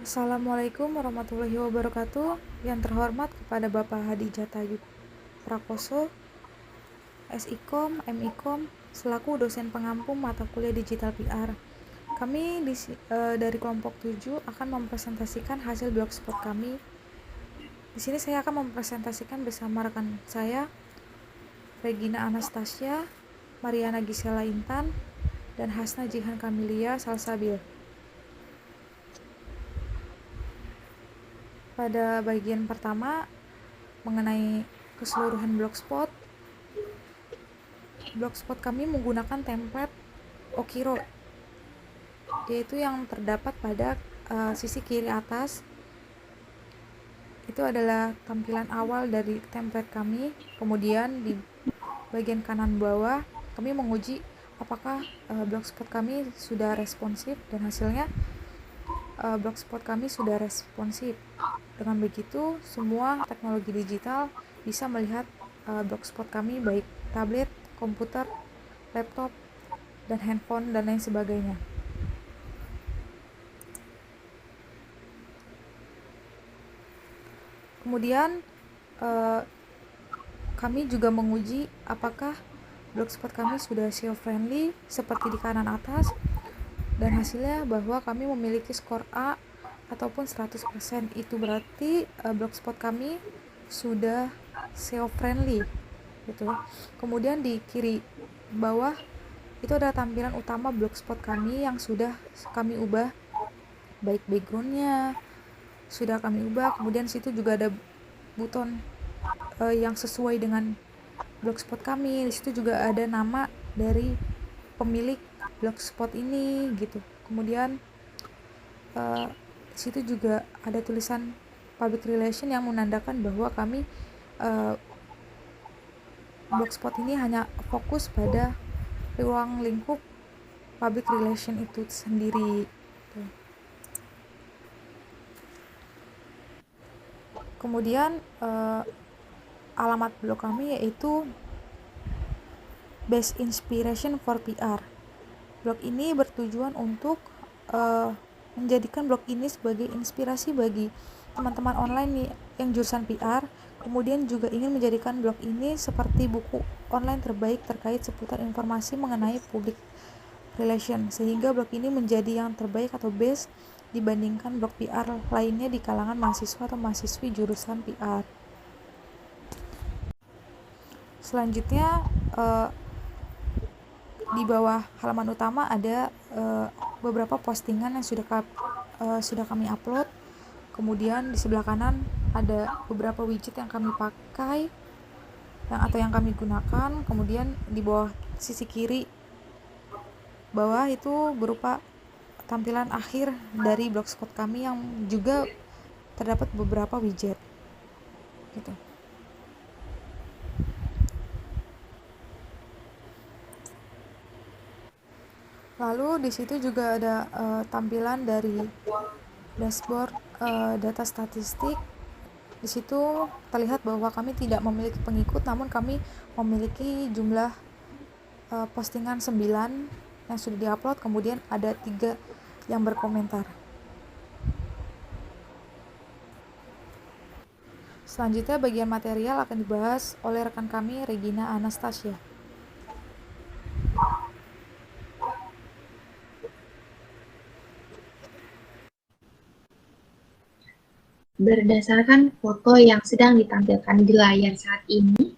Assalamualaikum warahmatullahi wabarakatuh. Yang terhormat kepada Bapak Hadi Jatayu Prakoso, SIKOM, MIKOM, selaku dosen pengampu mata kuliah digital PR. Kami dari kelompok 7 akan mempresentasikan hasil blogspot kami. Di sini saya akan mempresentasikan bersama rekan saya, Regina Anastasia, Mariana Gisela Intan, dan Hasna Jihan Kamilia Salsabil. Pada bagian pertama mengenai keseluruhan blogspot kami menggunakan template Okiro, yaitu yang terdapat pada sisi kiri atas. Itu adalah tampilan awal dari template kami. Kemudian di bagian kanan bawah kami menguji apakah blogspot kami sudah responsif, dan hasilnya blogspot kami sudah responsif. Dengan begitu, semua teknologi digital bisa melihat blogspot kami, baik tablet, komputer, laptop, dan handphone, dan lain sebagainya. Kemudian kami juga menguji apakah blogspot kami sudah SEO friendly seperti di kanan atas, dan hasilnya bahwa kami memiliki skor A ataupun 100%. Itu berarti blogspot kami sudah SEO friendly gitu. Kemudian di kiri bawah itu ada tampilan utama blogspot kami yang sudah kami ubah, baik backgroundnya sudah kami ubah. Kemudian situ juga ada buton yang sesuai dengan blogspot kami. Di situ juga ada nama dari pemilik blogspot ini gitu. Kemudian di situ juga ada tulisan public relation yang menandakan bahwa kami blogspot ini hanya fokus pada ruang lingkup public relation itu sendiri. Kemudian alamat blog kami yaitu Best Inspiration for PR. Blog ini bertujuan untuk menjadikan blog ini sebagai inspirasi bagi teman-teman online nih yang jurusan PR. Kemudian juga ingin menjadikan blog ini seperti buku online terbaik terkait seputar informasi mengenai public relation, sehingga blog ini menjadi yang terbaik atau best dibandingkan blog PR lainnya di kalangan mahasiswa atau mahasiswi jurusan PR. Selanjutnya di bawah halaman utama ada beberapa postingan yang sudah kami upload. Kemudian di sebelah kanan ada beberapa widget yang kami pakai atau yang kami gunakan. Kemudian di bawah sisi kiri bawah itu berupa tampilan akhir dari blogspot kami yang juga terdapat beberapa widget gitu. Lalu di situ juga ada tampilan dari dashboard data statistik. Di situ terlihat bahwa kami tidak memiliki pengikut, namun kami memiliki jumlah postingan 9 yang sudah diupload, kemudian ada 3 yang berkomentar. Selanjutnya bagian material akan dibahas oleh rekan kami Regina Anastasia. Berdasarkan foto yang sedang ditampilkan di layar saat ini,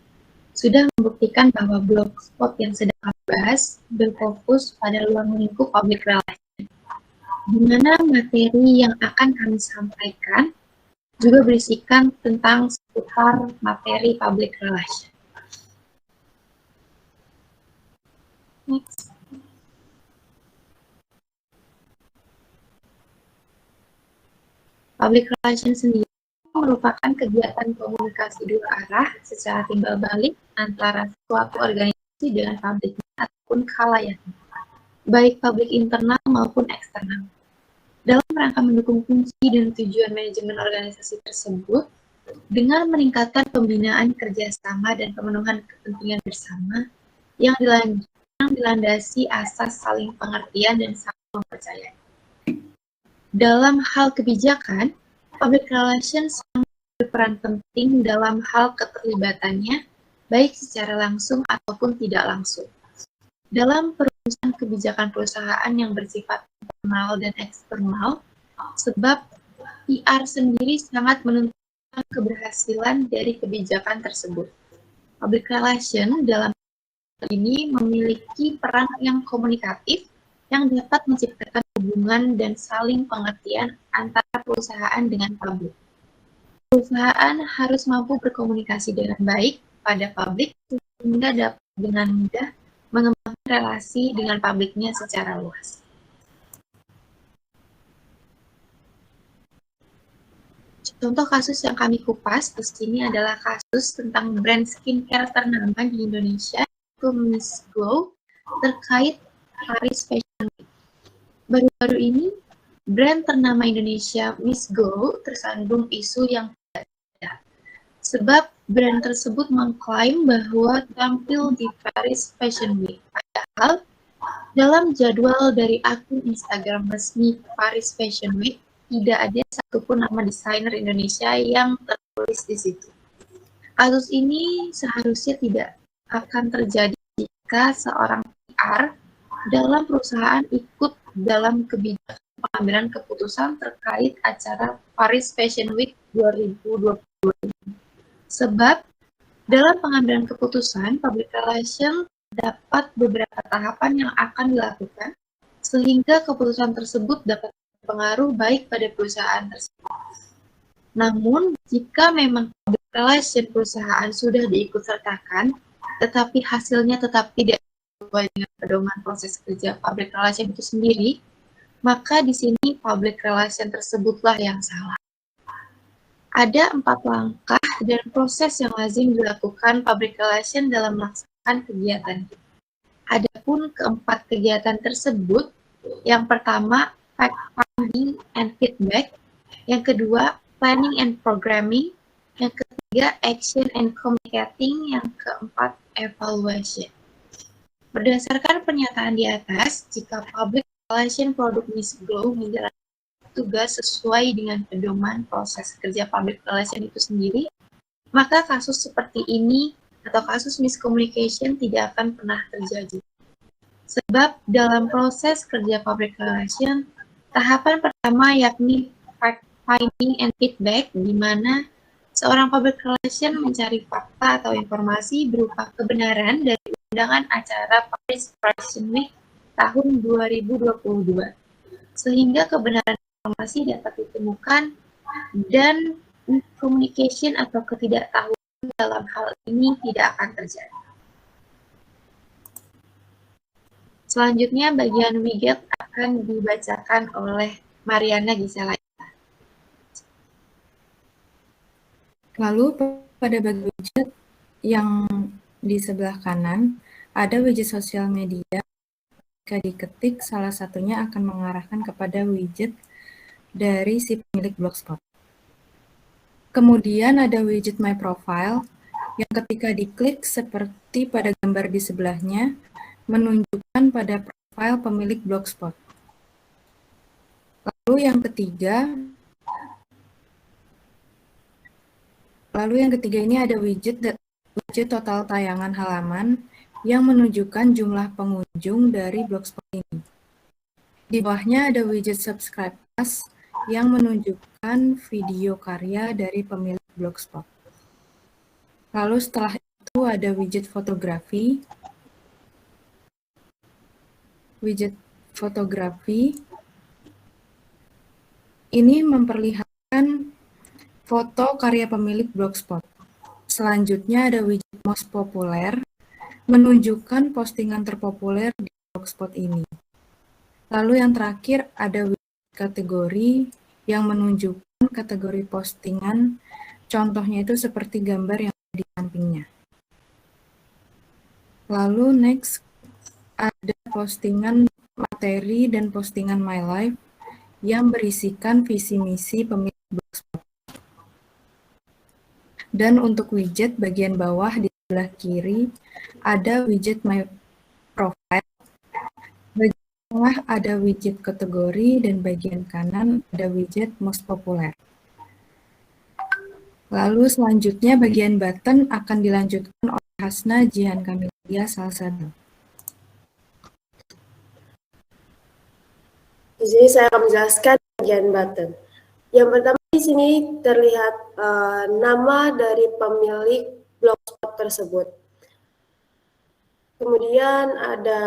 sudah membuktikan bahwa blogspot yang sedang kami bahas berfokus pada ruang lingkup public relation, di mana materi yang akan kami sampaikan juga berisikan tentang seputar materi public relation. Next. Public relation sendiri merupakan kegiatan komunikasi dua arah secara timbal balik antara suatu organisasi dengan publiknya ataupun khalayaknya, baik publik internal maupun eksternal, dalam rangka mendukung fungsi dan tujuan manajemen organisasi tersebut dengan meningkatkan pembinaan kerjasama dan pemenuhan kepentingan bersama yang dilandasi asas saling pengertian dan saling mempercayai. Dalam hal kebijakan, public relations sangat berperan penting dalam hal keterlibatannya, baik secara langsung ataupun tidak langsung. Dalam perumusan kebijakan perusahaan yang bersifat internal dan eksternal, sebab PR sendiri sangat menentukan keberhasilan dari kebijakan tersebut. Public relation dalam hal ini memiliki peran yang komunikatif yang dapat menciptakan hubungan dan saling pengertian antara perusahaan dengan publik. Perusahaan harus mampu berkomunikasi dengan baik pada publik sehingga dapat dengan mudah mengembangkan relasi dengan publiknya secara luas. Contoh kasus yang kami kupas di sini adalah kasus tentang brand skincare ternama di Indonesia, yaitu Miss Glow, terkait Paris Fashion Week. Baru-baru ini, brand ternama Indonesia Miss Glow tersandung isu yang tidak ada. Sebab brand tersebut mengklaim bahwa tampil di Paris Fashion Week. Padahal, dalam jadwal dari akun Instagram resmi Paris Fashion Week, tidak ada satupun nama desainer Indonesia yang tertulis di situ. Kasus ini seharusnya tidak akan terjadi jika seorang PR dalam perusahaan ikut dalam kebijakan pengambilan keputusan terkait acara Paris Fashion Week 2022. Sebab dalam pengambilan keputusan, public relation dapat beberapa tahapan yang akan dilakukan sehingga keputusan tersebut dapat berpengaruh baik pada perusahaan tersebut. Namun, jika memang public relation perusahaan sudah diikutsertakan, tetapi hasilnya tetap tidak sesuai dengan pedoman proses kerja public relation itu sendiri, maka di sini public relation tersebutlah yang salah. Ada 4 langkah dan proses yang lazim dilakukan public relation dalam melaksanakan kegiatan. Adapun keempat kegiatan tersebut, yang pertama fact finding and feedback, yang kedua planning and programming, yang ketiga action and communicating, yang keempat evaluation. Berdasarkan pernyataan di atas, jika public relation produk Miss Glow menjalankan tugas sesuai dengan pedoman proses kerja public relation itu sendiri, maka kasus seperti ini atau kasus miscommunication tidak akan pernah terjadi. Sebab dalam proses kerja public relation, tahapan pertama yakni fact finding and feedback, di mana seorang public relation mencari fakta atau informasi berupa kebenaran dari undangan acara Paris Fashion Week tahun 2022, sehingga kebenaran informasi dapat ditemukan dan communication atau ketidaktahuan dalam hal ini tidak akan terjadi. Selanjutnya bagian widget akan dibacakan oleh Mariana Gisela. Lalu pada bagian widget yang di sebelah kanan ada widget sosial media. Jika diketik, salah satunya akan mengarahkan kepada widget dari si pemilik blogspot. Kemudian ada widget My Profile yang ketika diklik seperti pada gambar di sebelahnya menunjukkan pada profil pemilik blogspot. Lalu yang ketiga ini ada widget total tayangan halaman yang menunjukkan jumlah pengunjung dari blogspot ini. Di bawahnya ada widget Subscribe Us yang menunjukkan video karya dari pemilik blogspot. Lalu setelah itu ada widget fotografi. Widget fotografi ini memperlihatkan foto karya pemilik blogspot. Selanjutnya ada widget most populer, menunjukkan postingan terpopuler di blogspot ini. Lalu yang terakhir ada widget kategori yang menunjukkan kategori postingan, contohnya itu seperti gambar yang ada di sampingnya. Lalu next ada postingan materi dan postingan My Life yang berisikan visi misi pemilik blogspot. Dan untuk widget bagian bawah di sebelah kiri ada widget My Profile. Bagian tengah bawah ada widget kategori dan bagian kanan ada widget most popular. Lalu selanjutnya bagian button akan dilanjutkan oleh Hasna Jihan Kamilia Salsabila. Di sini saya akan menjelaskan bagian button. Yang pertama di sini terlihat nama dari pemilik blogspot tersebut. Kemudian ada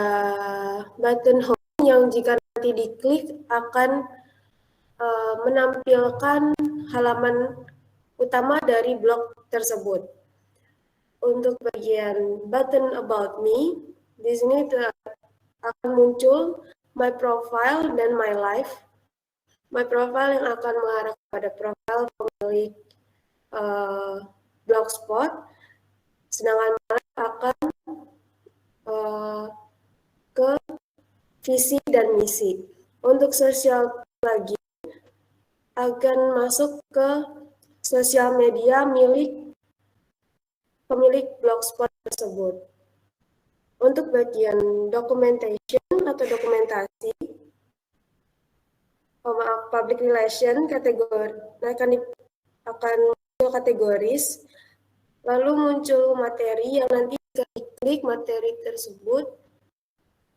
button home yang jika nanti diklik akan menampilkan halaman utama dari blog tersebut. Untuk bagian button about me, di sini akan muncul my profile dan my life. My profile yang akan mengarah kepada profil pemilik blogspot, sedangkan my life akan ke visi dan misi. Untuk sosial lagi akan masuk ke sosial media milik pemilik blogspot tersebut. Untuk bagian documentation atau dokumentasi, public relation kategori akan muncul kategoris, lalu muncul materi yang nanti jika diklik materi tersebut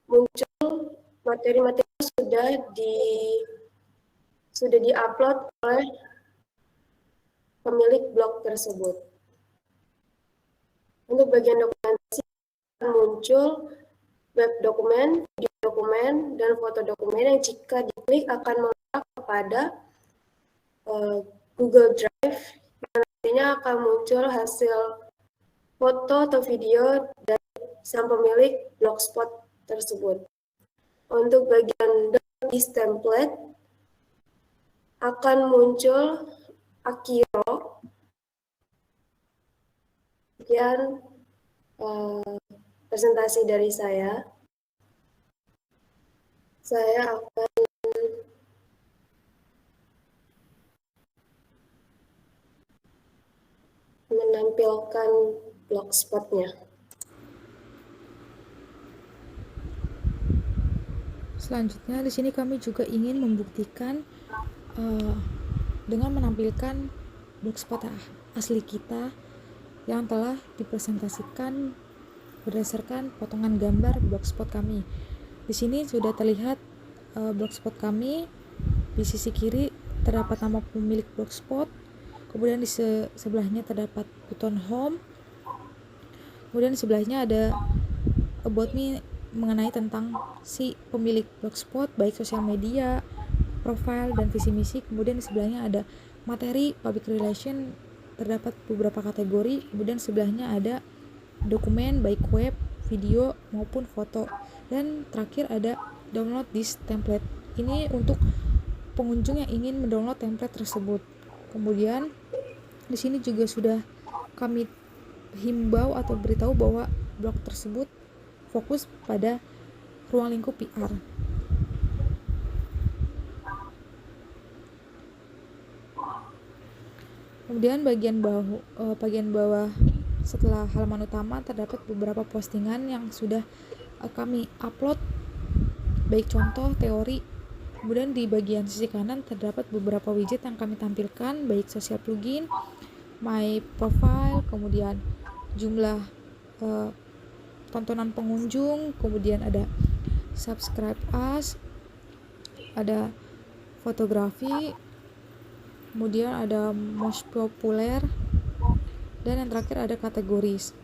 muncul materi-materi sudah diupload oleh pemilik blog tersebut. Untuk bagian dokumentasi akan muncul web dokumen, video dokumen, dan foto dokumen yang jika diklik akan mengarah kepada Google Drive yang nantinya akan muncul hasil foto atau video dari sang pemilik blogspot tersebut. Untuk bagian list template akan muncul Akiro. Sekian presentasi dari saya. Saya akan menampilkan blogspotnya. Selanjutnya di sini kami juga ingin membuktikan dengan menampilkan blogspot asli kita yang telah dipresentasikan berdasarkan potongan gambar blogspot kami. Di sini sudah terlihat blogspot kami. Di sisi kiri terdapat nama pemilik blogspot, kemudian di sebelahnya terdapat button home, kemudian di sebelahnya ada about me mengenai tentang si pemilik blogspot, baik sosial media, profile, dan visi misi. Kemudian di sebelahnya ada materi public relation, terdapat beberapa kategori. Kemudian sebelahnya ada dokumen baik web, video maupun foto, dan terakhir ada download this template. Ini untuk pengunjung yang ingin mendownload template tersebut. Kemudian di sini juga sudah kami himbau atau beritahu bahwa blog tersebut fokus pada ruang lingkup PR. Kemudian bagian bawah setelah halaman utama terdapat beberapa postingan yang sudah kami upload, baik contoh, teori. Kemudian di bagian sisi kanan terdapat beberapa widget yang kami tampilkan, baik social plugin, my profile, kemudian jumlah tontonan pengunjung, kemudian ada subscribe us, ada fotografi, kemudian ada most popular, dan yang terakhir ada kategoris.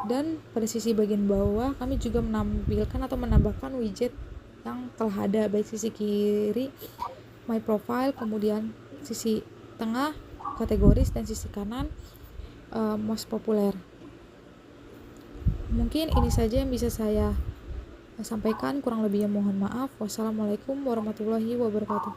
Dan pada sisi bagian bawah kami juga menampilkan atau menambahkan widget yang telah ada, baik sisi kiri my profile, kemudian sisi tengah kategoris, dan sisi kanan most popular. Mungkin ini saja yang bisa saya sampaikan, kurang lebihnya mohon maaf. Wassalamualaikum warahmatullahi wabarakatuh.